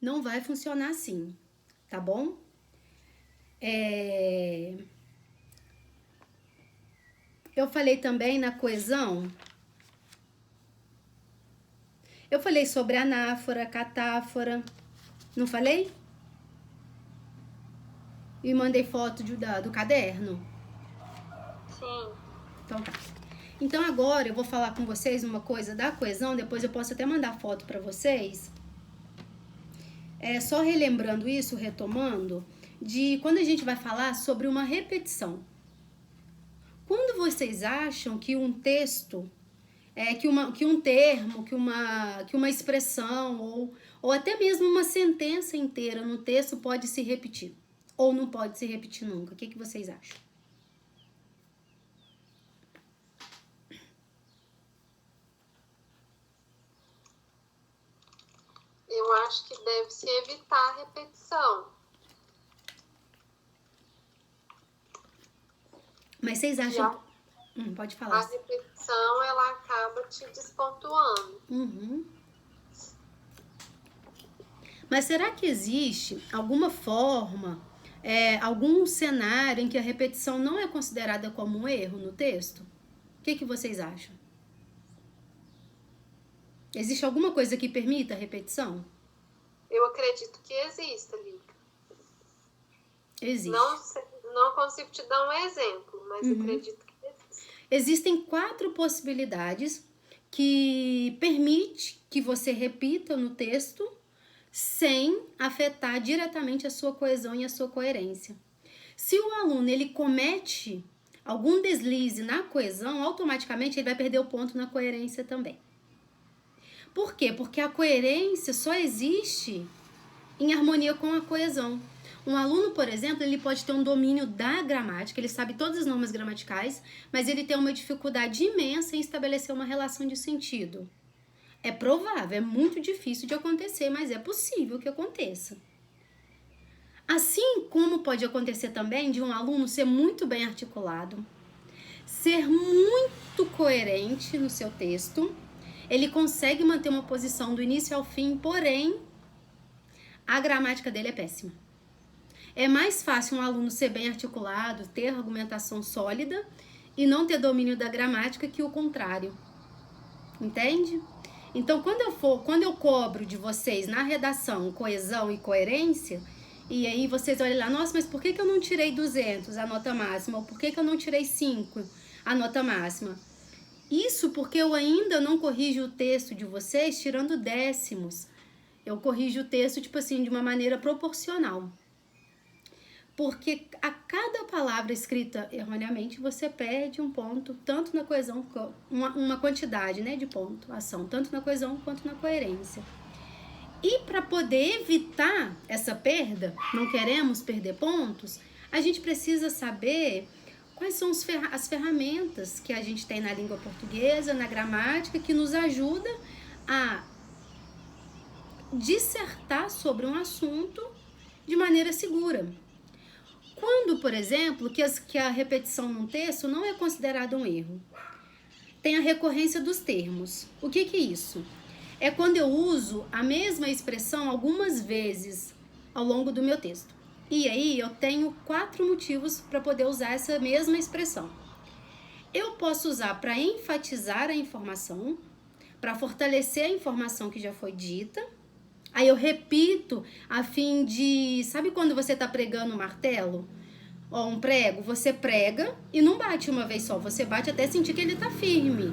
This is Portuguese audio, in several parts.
Não vai funcionar assim, tá bom? Eu falei também na coesão, eu falei sobre anáfora, catáfora, não falei? E mandei foto do caderno. Sim. Então tá. Então agora eu vou falar com vocês uma coisa da coesão, depois eu posso até mandar foto para vocês. Só relembrando isso, retomando, de quando a gente vai falar sobre uma repetição. Quando vocês acham que um texto, que um termo, que uma expressão, ou até mesmo uma sentença inteira no texto pode se repetir, ou não pode se repetir nunca, o que vocês acham? Eu acho que deve-se evitar a repetição. Mas vocês acham... pode falar. A repetição, ela acaba te despontuando. Mas será que existe alguma forma, algum cenário em que a repetição não é considerada como um erro no texto? O que vocês acham? Existe alguma coisa que permita a repetição? Eu acredito que exista, Lica. Existe. Não consigo te dar um exemplo, mas acredito que existe. Existem 4 possibilidades que permite que você repita no texto sem afetar diretamente a sua coesão e a sua coerência. Se o aluno ele comete algum deslize na coesão, automaticamente ele vai perder o ponto na coerência também. Por quê? Porque a coerência só existe em harmonia com a coesão. Um aluno, por exemplo, ele pode ter um domínio da gramática, ele sabe todas as normas gramaticais, mas ele tem uma dificuldade imensa em estabelecer uma relação de sentido. É provável, é muito difícil de acontecer, mas é possível que aconteça. Assim como pode acontecer também de um aluno ser muito bem articulado, ser muito coerente no seu texto, ele consegue manter uma posição do início ao fim, porém, a gramática dele é péssima. É mais fácil um aluno ser bem articulado, ter argumentação sólida e não ter domínio da gramática que o contrário. Entende? Então, quando eu cobro de vocês na redação coesão e coerência, e aí vocês olham lá, nossa, mas por que eu não tirei 200 a nota máxima? Ou por que eu não tirei 5 a nota máxima? Isso porque eu ainda não corrijo o texto de vocês tirando décimos. Eu corrijo o texto, tipo assim, de uma maneira proporcional. Porque a cada palavra escrita erroneamente, você perde um ponto, tanto na coesão, uma quantidade, né, de pontuação, tanto na coesão quanto na coerência. E para poder evitar essa perda, não queremos perder pontos, a gente precisa saber quais são as ferramentas que a gente tem na língua portuguesa, na gramática, que nos ajuda a dissertar sobre um assunto de maneira segura. Quando, por exemplo, que a repetição num texto não é considerada um erro, tem a recorrência dos termos. O que é isso? É quando eu uso a mesma expressão algumas vezes ao longo do meu texto. E aí eu tenho 4 motivos para poder usar essa mesma expressão. Eu posso usar para enfatizar a informação, para fortalecer a informação que já foi dita. Aí eu repito a fim de... Sabe quando você está pregando um martelo? Ou um prego? Você prega e não bate uma vez só. Você bate até sentir que ele está firme.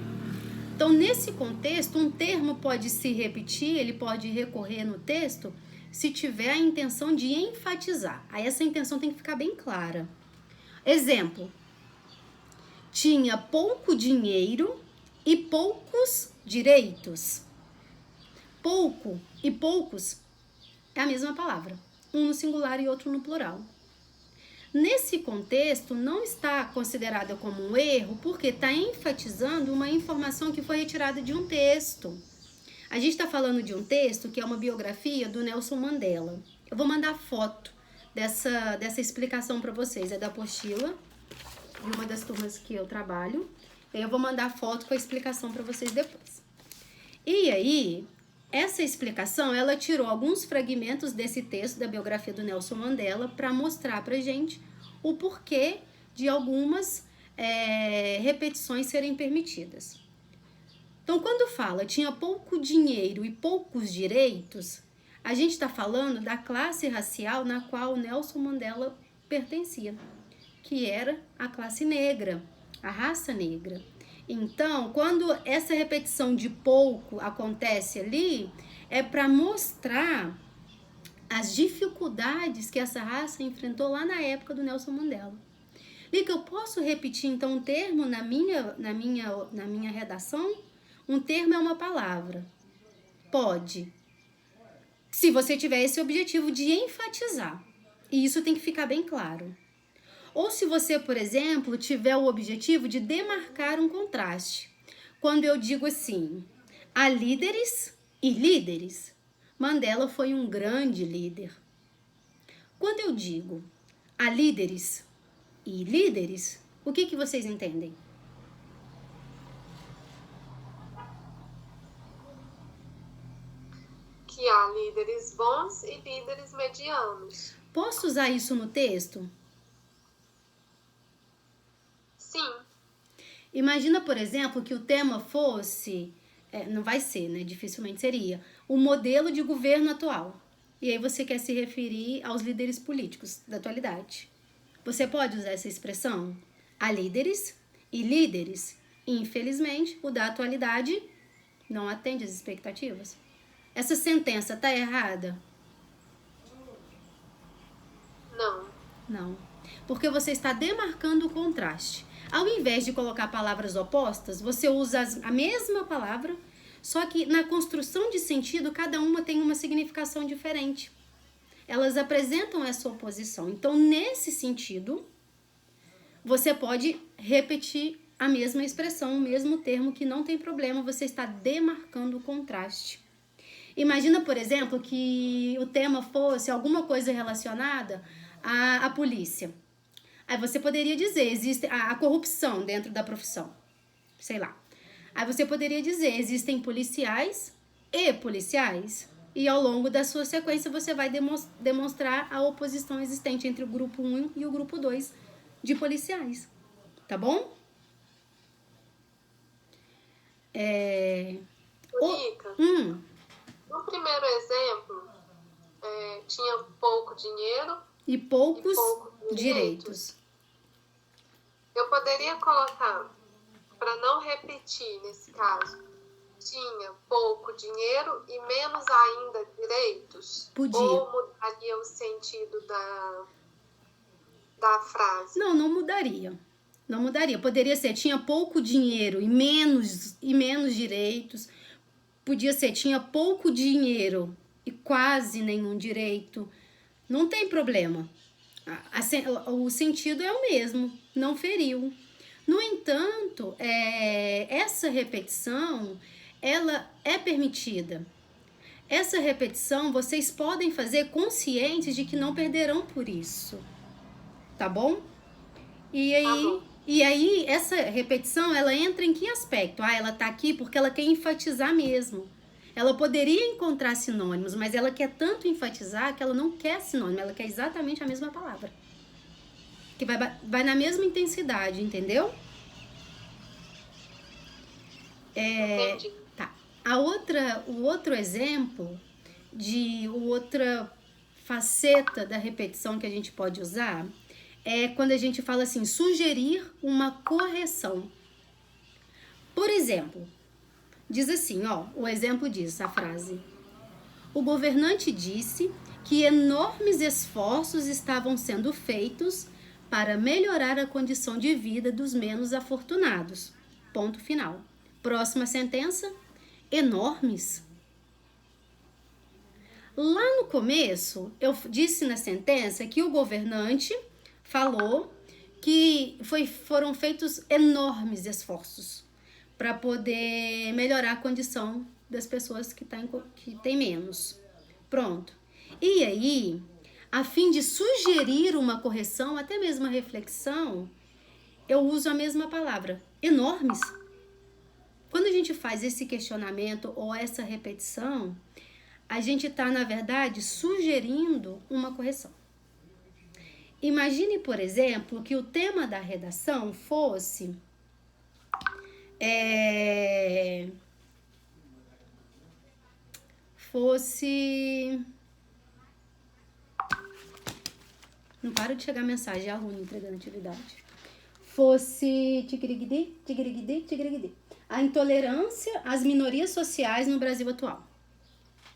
Então, nesse contexto, um termo pode se repetir, ele pode recorrer no texto se tiver a intenção de enfatizar. Aí essa intenção tem que ficar bem clara. Exemplo. Tinha pouco dinheiro e poucos direitos. Pouco e poucos é a mesma palavra. Um no singular e outro no plural. Nesse contexto, não está considerada como um erro porque está enfatizando uma informação que foi retirada de um texto. A gente está falando de um texto que é uma biografia do Nelson Mandela. Eu vou mandar foto dessa explicação para vocês. É da apostila de uma das turmas que eu trabalho. Eu vou mandar foto com a explicação para vocês depois. E aí, essa explicação, ela tirou alguns fragmentos desse texto da biografia do Nelson Mandela para mostrar pra gente o porquê de algumas repetições serem permitidas. Então, quando fala tinha pouco dinheiro e poucos direitos, a gente está falando da classe racial na qual o Nelson Mandela pertencia, que era a classe negra, a raça negra. Então, quando essa repetição de pouco acontece ali, é para mostrar as dificuldades que essa raça enfrentou lá na época do Nelson Mandela. Lica, eu posso repetir então um termo na minha redação? Um termo é uma palavra. Pode. Se você tiver esse objetivo de enfatizar. E isso tem que ficar bem claro. Ou se você, por exemplo, tiver o objetivo de demarcar um contraste. Quando eu digo assim, há líderes e líderes. Mandela foi um grande líder. Quando eu digo há líderes e líderes, o que vocês entendem? Que há líderes bons e líderes medianos. Posso usar isso no texto? Sim. Imagina, por exemplo, que o tema fosse, não vai ser, né? Dificilmente seria, o modelo de governo atual. E aí você quer se referir aos líderes políticos da atualidade. Você pode usar essa expressão? Há líderes e líderes. Infelizmente, o da atualidade não atende às expectativas. Essa sentença está errada? Não. Não. Porque você está demarcando o contraste. Ao invés de colocar palavras opostas, você usa a mesma palavra, só que na construção de sentido, cada uma tem uma significação diferente. Elas apresentam essa oposição. Então, nesse sentido, você pode repetir a mesma expressão, o mesmo termo, que não tem problema, você está demarcando o contraste. Imagina, por exemplo, que o tema fosse alguma coisa relacionada à polícia. Aí você poderia dizer, existe a corrupção dentro da profissão, sei lá. Aí você poderia dizer, existem policiais e policiais, e ao longo da sua sequência você vai demonstrar a oposição existente entre o grupo 1 e o grupo 2 de policiais, tá bom? Mônica, no primeiro exemplo, tinha pouco dinheiro e poucos direitos. Eu poderia colocar, para não repetir nesse caso, tinha pouco dinheiro e menos ainda direitos? Podia. Ou mudaria o sentido da frase? Não mudaria. Não mudaria. Poderia ser, tinha pouco dinheiro e menos direitos. Podia ser, tinha pouco dinheiro e quase nenhum direito. Não tem problema. O sentido é o mesmo, não feriu. No entanto, essa repetição, ela é permitida. Essa repetição vocês podem fazer conscientes de que não perderão por isso. Tá bom? E aí essa repetição, ela entra em que aspecto? Ela tá aqui porque ela quer enfatizar mesmo. Ela poderia encontrar sinônimos, mas ela quer tanto enfatizar que ela não quer sinônimo, ela quer exatamente a mesma palavra. Que vai na mesma intensidade, entendeu? Entendi. Tá. O outro exemplo de outra faceta da repetição que a gente pode usar é quando a gente fala assim, sugerir uma correção. Por exemplo, diz assim, o exemplo diz, a frase. O governante disse que enormes esforços estavam sendo feitos para melhorar a condição de vida dos menos afortunados. Ponto final. Próxima sentença, enormes. Lá no começo, eu disse na sentença que o governante falou que foram feitos enormes esforços para poder melhorar a condição das pessoas que têm menos. Pronto. E aí, a fim de sugerir uma correção, até mesmo uma reflexão, eu uso a mesma palavra, enormes. Quando a gente faz esse questionamento ou essa repetição, a gente está, na verdade, sugerindo uma correção. Imagine, por exemplo, que o tema da redação fosse não para de chegar mensagem, é aluno entregando atividade. Fosse a intolerância às minorias sociais no Brasil atual.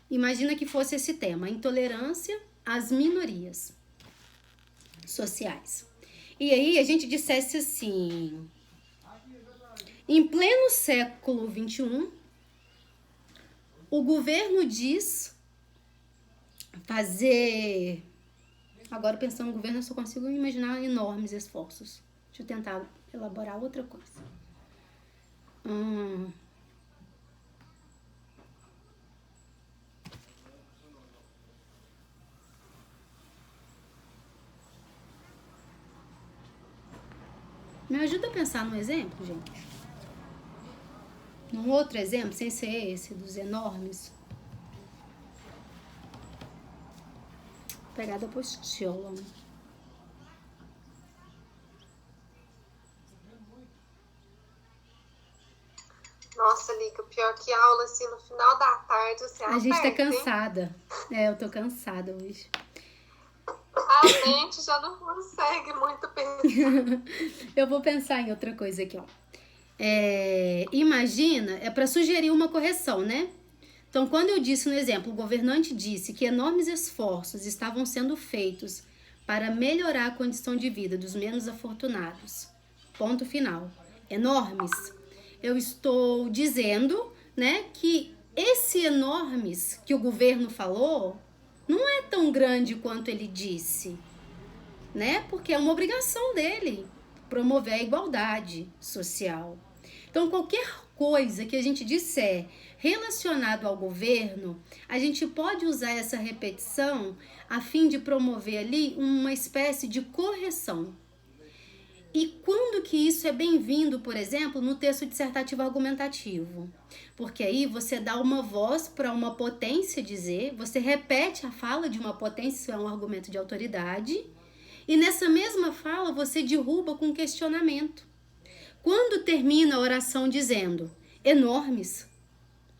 Imagina que fosse esse tema, a intolerância às minorias sociais. E aí a gente dissesse assim: em pleno século XXI, o governo diz fazer... Agora, pensando no governo, eu só consigo imaginar enormes esforços. Deixa eu tentar elaborar outra coisa. Me ajuda a pensar num exemplo, gente? Num outro exemplo, sem ser esse, dos enormes. Pegada apostila. Nossa, Lica, pior que aula, assim, no final da tarde, você A gente tá aperta, cansada. Eu tô cansada hoje. A mente já não consegue muito pensar. Eu vou pensar em outra coisa aqui, ó. Imagina, é para sugerir uma correção, né? Então, quando eu disse no exemplo, o governante disse que enormes esforços estavam sendo feitos para melhorar a condição de vida dos menos afortunados. Ponto final. Enormes. Eu estou dizendo, né, que esse enormes que o governo falou não é tão grande quanto ele disse, né? Porque é uma obrigação dele promover a igualdade social. Então, qualquer coisa que a gente disser relacionado ao governo, a gente pode usar essa repetição a fim de promover ali uma espécie de correção. E quando que isso é bem-vindo, por exemplo, no texto dissertativo argumentativo? Porque aí você dá uma voz para uma potência dizer, você repete a fala de uma potência, isso é um argumento de autoridade, e nessa mesma fala você derruba com questionamento. Quando termina a oração dizendo enormes,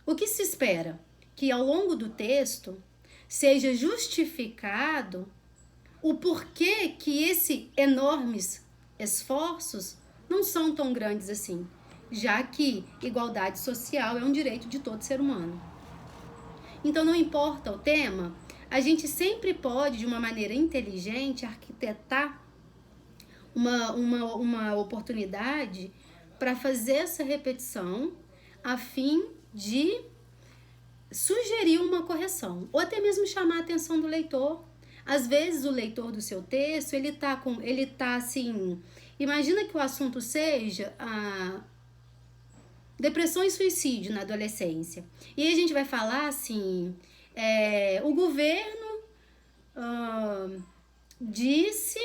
o que se espera? Que ao longo do texto seja justificado o porquê que esse enormes esforços não são tão grandes assim, já que igualdade social é um direito de todo ser humano. Então, não importa o tema, a gente sempre pode, de uma maneira inteligente, arquitetar uma oportunidade para fazer essa repetição a fim de sugerir uma correção, ou até mesmo chamar a atenção do leitor. Às vezes o leitor do seu texto, ele tá assim, imagina que o assunto seja depressão e suicídio na adolescência. E aí a gente vai falar assim, o governo disse...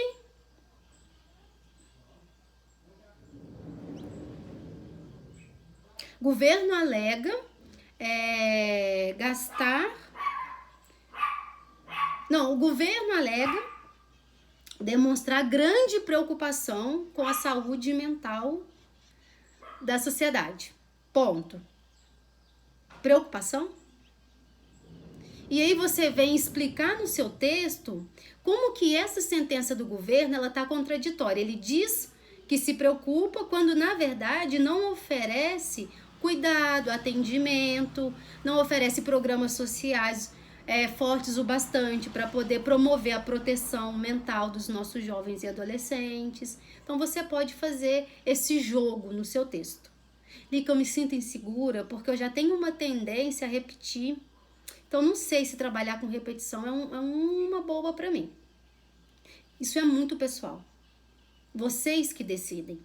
Governo alega o governo alega demonstrar grande preocupação com a saúde mental da sociedade. Ponto. Preocupação? E aí você vem explicar no seu texto como que essa sentença do governo ela está contraditória. Ele diz que se preocupa quando, na verdade, não oferece cuidado, atendimento, não oferece programas sociais fortes o bastante para poder promover a proteção mental dos nossos jovens e adolescentes. Então, você pode fazer esse jogo no seu texto. Lica, eu me sinto insegura porque eu já tenho uma tendência a repetir. Então, não sei se trabalhar com repetição é uma boa para mim. Isso é muito pessoal. Vocês que decidem.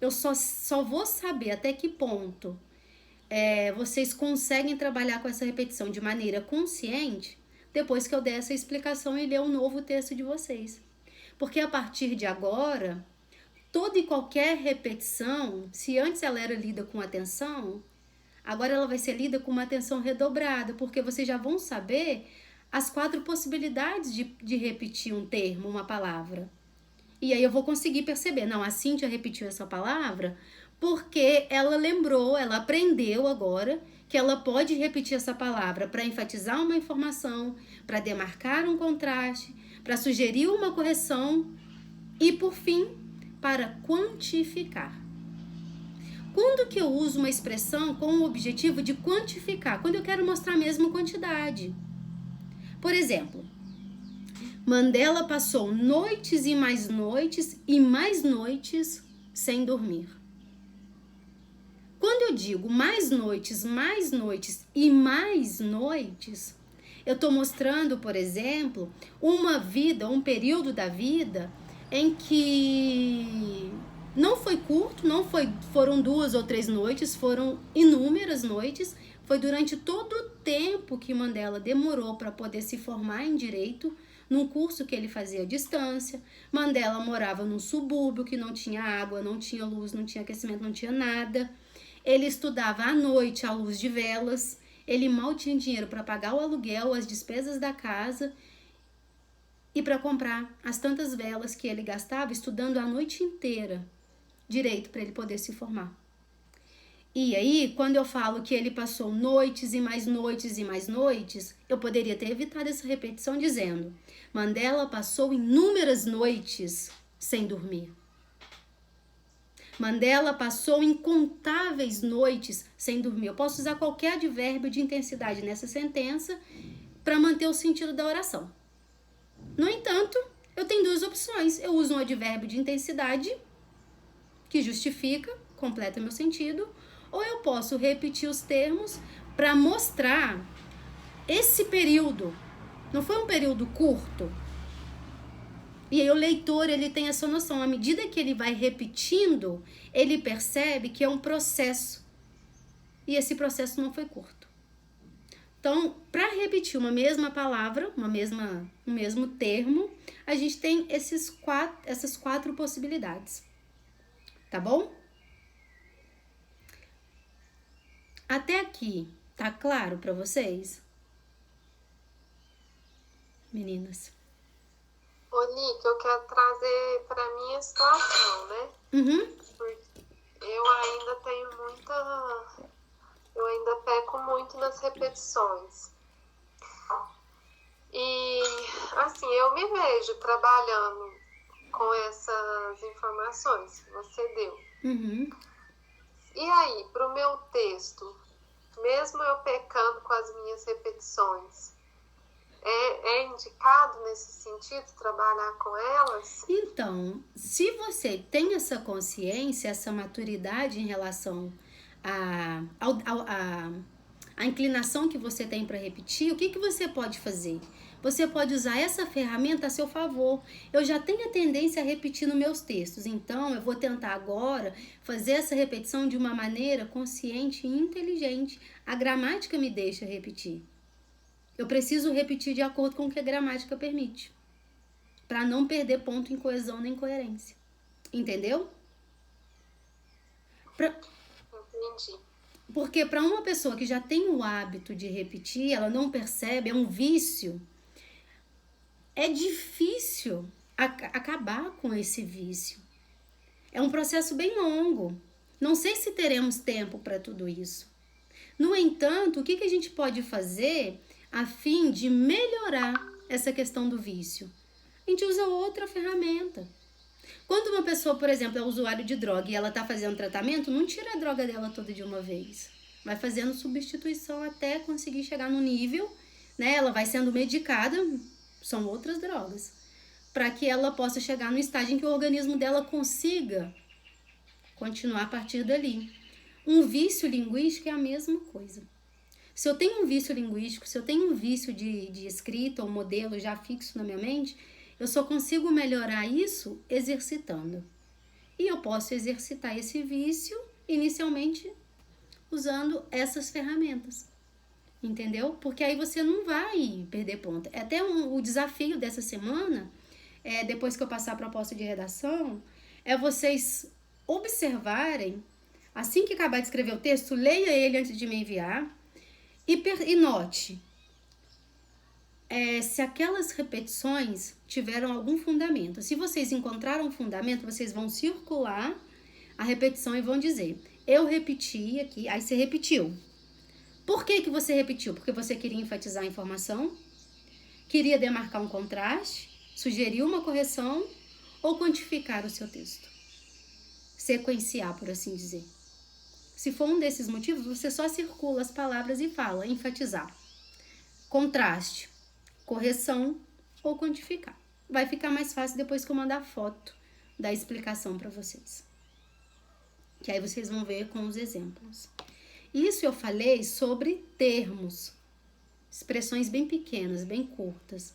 Eu só vou saber até que ponto vocês conseguem trabalhar com essa repetição de maneira consciente depois que eu der essa explicação e ler o novo texto de vocês. Porque a partir de agora, toda e qualquer repetição, se antes ela era lida com atenção, agora ela vai ser lida com uma atenção redobrada, porque vocês já vão saber as 4 possibilidades de repetir um termo, uma palavra. E aí eu vou conseguir perceber, não, a Cíntia repetiu essa palavra porque ela lembrou, ela aprendeu agora que ela pode repetir essa palavra para enfatizar uma informação, para demarcar um contraste, para sugerir uma correção e, por fim, para quantificar. Quando que eu uso uma expressão com o objetivo de quantificar? Quando eu quero mostrar mesmo quantidade. Por exemplo, Mandela passou noites e mais noites sem dormir. Quando eu digo mais noites e mais noites, eu estou mostrando, por exemplo, uma vida, um período da vida em que não foi curto, foram 2 ou 3 noites, foram inúmeras noites. Foi durante todo o tempo que Mandela demorou para poder se formar em direito, num curso que ele fazia à distância. Mandela morava num subúrbio que não tinha água, não tinha luz, não tinha aquecimento, não tinha nada. Ele estudava à noite à luz de velas. Ele mal tinha dinheiro para pagar o aluguel, as despesas da casa e para comprar as tantas velas que ele gastava estudando a noite inteira direito para ele poder se formar. E aí, quando eu falo que ele passou noites e mais noites e mais noites, eu poderia ter evitado essa repetição dizendo: Mandela passou inúmeras noites sem dormir. Mandela passou incontáveis noites sem dormir. Eu posso usar qualquer advérbio de intensidade nessa sentença para manter o sentido da oração. No entanto, eu tenho 2 opções. Eu uso um advérbio de intensidade que justifica, completa meu sentido, ou eu posso repetir os termos para mostrar esse período. Não foi um período curto. E aí o leitor, ele tem essa noção. À medida que ele vai repetindo, ele percebe que é um processo. E esse processo não foi curto. Então, para repetir uma mesma palavra, um mesmo termo, a gente tem essas 4 possibilidades. Tá bom? Até aqui, tá claro para vocês? Meninas. Ô, Nick, eu quero trazer para minha situação, né? Porque eu ainda peco muito nas repetições. E, assim, eu me vejo trabalhando com essas informações que você deu. E aí, para o meu texto, mesmo eu pecando com as minhas repetições, é indicado nesse sentido trabalhar com elas? Então, se você tem essa consciência, essa maturidade em relação à inclinação que você tem para repetir, o que você pode fazer? Você pode usar essa ferramenta a seu favor. Eu já tenho a tendência a repetir nos meus textos, então eu vou tentar agora fazer essa repetição de uma maneira consciente e inteligente. A gramática me deixa repetir. Eu preciso repetir de acordo com o que a gramática permite, para não perder ponto em coesão nem coerência. Entendeu? Entendi. Porque para uma pessoa que já tem o hábito de repetir, ela não percebe, é um vício. É difícil acabar com esse vício. É um processo bem longo. Não sei se teremos tempo para tudo isso. No entanto, o que a gente pode fazer a fim de melhorar essa questão do vício? A gente usa outra ferramenta. Quando uma pessoa, por exemplo, é usuário de droga e ela está fazendo tratamento, não tira a droga dela toda de uma vez. Vai fazendo substituição até conseguir chegar no nível, né? Ela vai sendo medicada, são outras drogas, para que ela possa chegar no estágio em que o organismo dela consiga continuar a partir dali. Um vício linguístico é a mesma coisa. Se eu tenho um vício linguístico, se eu tenho um vício de escrita ou modelo já fixo na minha mente, eu só consigo melhorar isso exercitando. E eu posso exercitar esse vício inicialmente usando essas ferramentas. Entendeu? Porque aí você não vai perder ponto. Até o desafio dessa semana, depois que eu passar a proposta de redação, é vocês observarem, assim que acabar de escrever o texto, leia ele antes de me enviar e note se aquelas repetições tiveram algum fundamento. Se vocês encontraram um fundamento, vocês vão circular a repetição e vão dizer: eu repeti aqui, aí você repetiu. Por que você repetiu? Porque você queria enfatizar a informação, queria demarcar um contraste, sugerir uma correção ou quantificar o seu texto. Sequenciar, por assim dizer. Se for um desses motivos, você só circula as palavras e fala: enfatizar, contraste, correção ou quantificar. Vai ficar mais fácil depois que eu mandar foto da explicação para vocês. Que aí vocês vão ver com os exemplos. Isso eu falei sobre termos, expressões bem pequenas, bem curtas.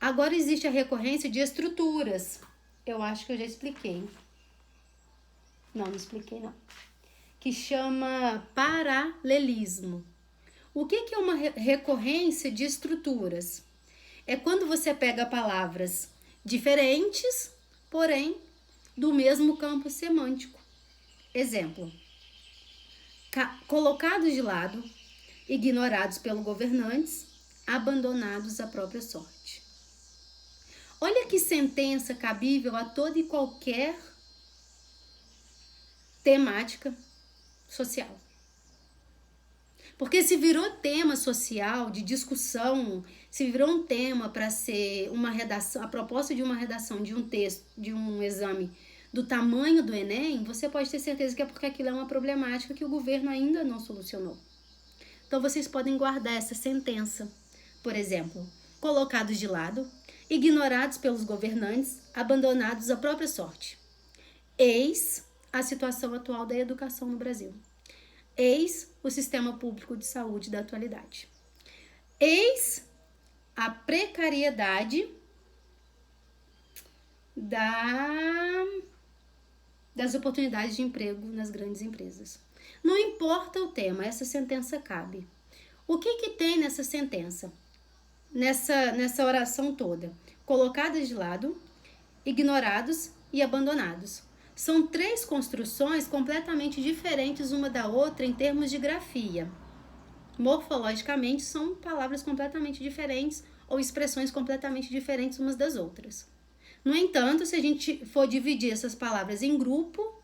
Agora existe a recorrência de estruturas. Eu acho que eu já expliquei. Não expliquei não. Que chama paralelismo. O que é uma recorrência de estruturas? É quando você pega palavras diferentes, porém do mesmo campo semântico. Exemplo: colocados de lado, ignorados pelos governantes, abandonados à própria sorte. Olha que sentença cabível a toda e qualquer temática social. Porque se virou tema social, de discussão, se virou um tema para ser uma redação, a proposta de uma redação de um texto, de um exame do tamanho do Enem, você pode ter certeza que é porque aquilo é uma problemática que o governo ainda não solucionou. Então vocês podem guardar essa sentença. Por exemplo: colocados de lado, ignorados pelos governantes, abandonados à própria sorte. Eis a situação atual da educação no Brasil. Eis o sistema público de saúde da atualidade. Eis a precariedade das oportunidades de emprego nas grandes empresas. Não importa o tema, essa sentença cabe. O que tem nessa sentença? Nessa oração toda? Colocados de lado, ignorados e abandonados. São 3 construções completamente diferentes uma da outra em termos de grafia. Morfologicamente, são palavras completamente diferentes ou expressões completamente diferentes umas das outras. No entanto, se a gente for dividir essas palavras em grupo,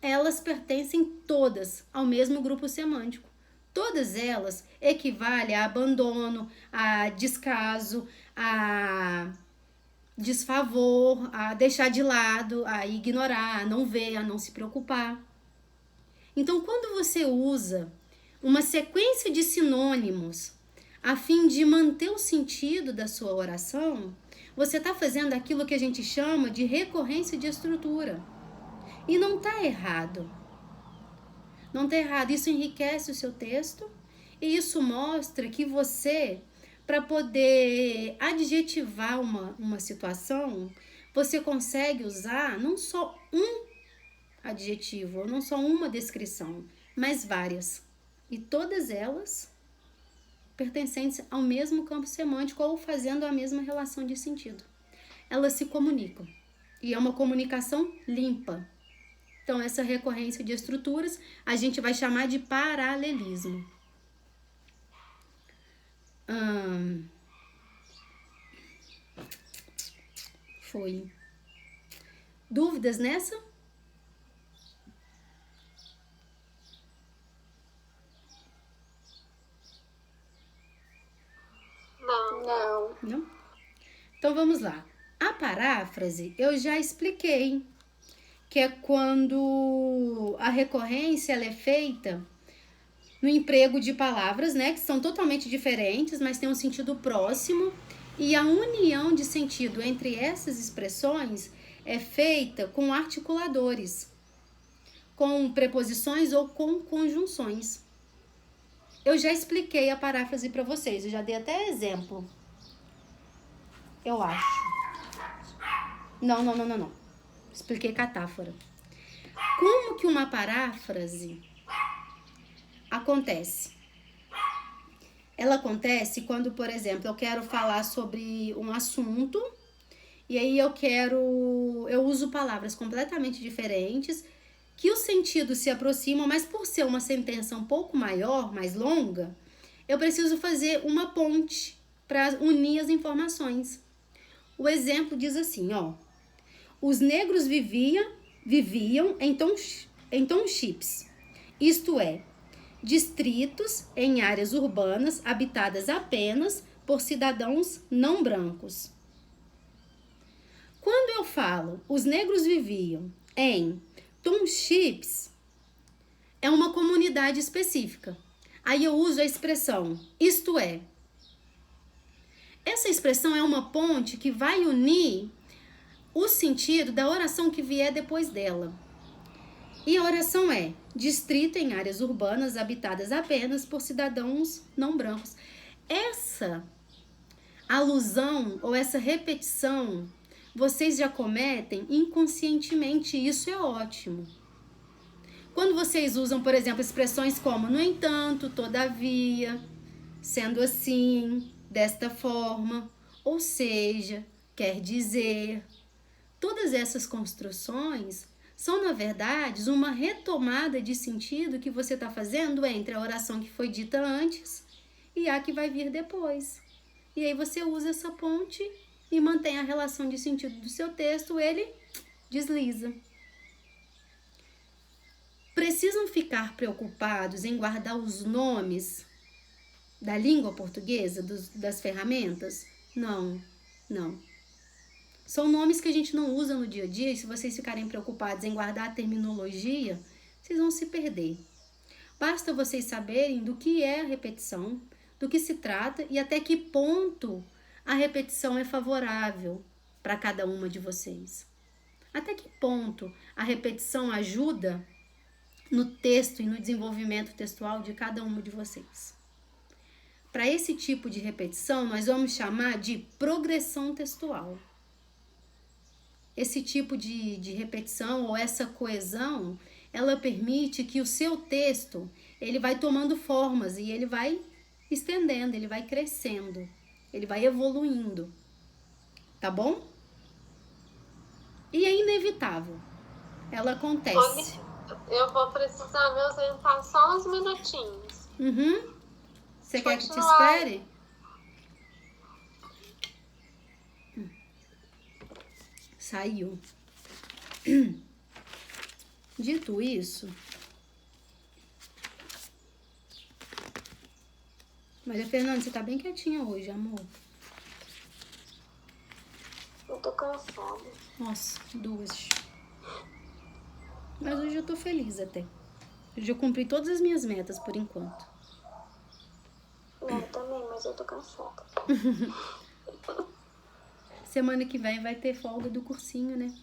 elas pertencem todas ao mesmo grupo semântico. Todas elas equivalem a abandono, a descaso, a desfavor, a deixar de lado, a ignorar, a não ver, a não se preocupar. Então, quando você usa uma sequência de sinônimos a fim de manter o sentido da sua oração, você está fazendo aquilo que a gente chama de recorrência de estrutura. E não está errado. Não está errado. Isso enriquece o seu texto e isso mostra que você, para poder adjetivar uma situação, você consegue usar não só um adjetivo, não só uma descrição, mas várias. E todas elas pertencentes ao mesmo campo semântico ou fazendo a mesma relação de sentido. Elas se comunicam. E é uma comunicação limpa. Então, essa recorrência de estruturas a gente vai chamar de paralelismo. Foi. Dúvidas nessa? Não? Então vamos lá. A paráfrase eu já expliquei, que é quando a recorrência ela é feita no emprego de palavras, né, que são totalmente diferentes, mas têm um sentido próximo, e a união de sentido entre essas expressões é feita com articuladores, com preposições ou com conjunções. Eu já expliquei a paráfrase para vocês, eu já dei até exemplo. Eu acho. Não. Expliquei catáfora. Como que uma paráfrase acontece? Ela acontece quando, por exemplo, eu quero falar sobre um assunto e aí eu uso palavras completamente diferentes, que os sentidos se aproximam, mas por ser uma sentença um pouco maior, mais longa, eu preciso fazer uma ponte para unir as informações. O exemplo diz assim, ó: os negros viviam em townships, isto é, distritos em áreas urbanas habitadas apenas por cidadãos não brancos. Quando eu falo os negros viviam em townships, é uma comunidade específica. Aí eu uso a expressão isto é. Essa expressão é uma ponte que vai unir o sentido da oração que vier depois dela. E a oração é: distrito em áreas urbanas habitadas apenas por cidadãos não brancos. Essa alusão ou essa repetição vocês já cometem inconscientemente, e isso é ótimo. Quando vocês usam, por exemplo, expressões como no entanto, todavia, sendo assim, desta forma, ou seja, quer dizer, todas essas construções são, na verdade, uma retomada de sentido que você está fazendo entre a oração que foi dita antes e a que vai vir depois. E aí você usa essa ponte e mantém a relação de sentido do seu texto, ele desliza. Precisam ficar preocupados em guardar os nomes da língua portuguesa, das ferramentas? Não. São nomes que a gente não usa no dia a dia, e se vocês ficarem preocupados em guardar a terminologia, vocês vão se perder. Basta vocês saberem do que é a repetição, do que se trata e até que ponto a repetição é favorável para cada uma de vocês. Até que ponto a repetição ajuda no texto e no desenvolvimento textual de cada uma de vocês. Para esse tipo de repetição, nós vamos chamar de progressão textual. Esse tipo de repetição ou essa coesão, ela permite que o seu texto, ele vai tomando formas e ele vai estendendo, ele vai crescendo, ele vai evoluindo, tá bom? E é inevitável, ela acontece. Eu vou precisar me ausentar só uns minutinhos. Você quer que te espere? Saiu. Dito isso, Maria Fernanda, você tá bem quietinha hoje, amor. Eu tô cansada. Nossa, 2. Mas hoje eu tô feliz até. Hoje eu cumpri todas as minhas metas por enquanto. Eu também, mas eu tô cansada. Semana que vem vai ter folga do cursinho, né?